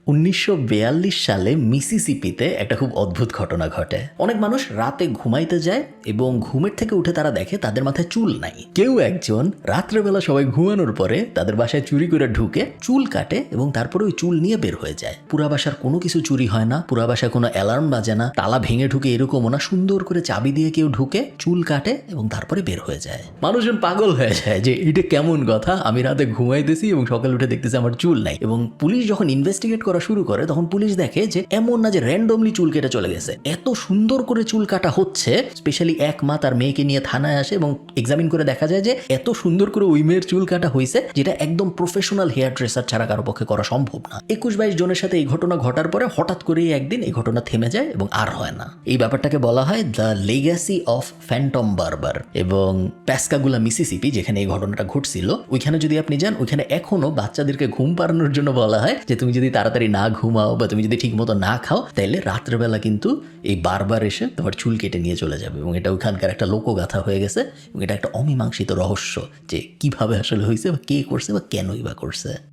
1942 সালে মিসিসিপিতে একটা খুব অদ্ভুত ঘটনা ঘটে। অনেক মানুষ রাতে ঘুমাইতে যায় এবং ঘুমের থেকে উঠে তারা দেখে তাদের মাথায় চুল নাই। কেউ একজন রাত্রেবেলা সবাই ঘুমানোর পরে তাদের বাসায় চুরি করে ঢুকে চুল কাটে এবং তারপরে ওই চুল নিয়ে বের হয়ে যায়। পুরা বাসার কোনো কিছু চুরি হয় না, পুরা বাসায় কোনো অ্যালার্ম বাজে না, তালা ভেঙে ঢুকে এরকমও না, সুন্দর করে চাবি দিয়ে কেউ ঢুকে চুল কাটে এবং তারপরে বের হয়ে যায়। মানুষজন পাগল হয়ে যায় যে এটা কেমন কথা, আমি রাতে ঘুমাইতেছি এবং সকালে উঠে দেখতেছি আমার চুল নাই। এবং পুলিশ যখন ইনভেস্টিগেট করা শুরু করে তখন পুলিশ দেখে যে এমন না যে র্যান্ডমলি চুল কেটে চলে গেছে, এত সুন্দর করে চুল কাটা হচ্ছে। স্পেশালি এক মা তার মেয়েকে নিয়ে থানায় আসে এবং এক্সামিন করে দেখা যায় যে এত সুন্দর করে ওই মেয়ের চুল কাটা হয়েছে যেটা একদম প্রফেশনাল হেয়ার ড্রেসার ছাড়া কারো পক্ষে করা সম্ভব না। 21-22 জনের সাথে এই ঘটনা ঘটার পরে হঠাৎ করেই একদিন এই ঘটনা থেমে যায় এবং আর হয় না। এই ব্যাপারটাকে বলা হয় দ্য লেগাসি অফ ফ্যান্টম বারবার। এবং প্যাসকাগুলা মিসিসিপি যেখানে এই ঘটনাটা ঘটছিল ওইখানে যদি আপনি যান, ওইখানে এখনো বাচ্চাদেরকে ঘুম পাড়ানোর জন্য বলা হয় যে তুমি যদি তাড়াতাড়ি না ঘুমাও বা তুমি যদি ঠিক মতো না খাও তাহলে রাত্রেবেলা কিন্তু এই বারবার এসে তোমার চুল কেটে নিয়ে চলে যাবে। এবং এটা ওখানকার একটা লোকগাথা হয়ে গেছে এবং এটা একটা অমীমাংসিত রহস্য যে কিভাবে আসলে হয়েছে বা কে করছে বা কেনই বা করছে।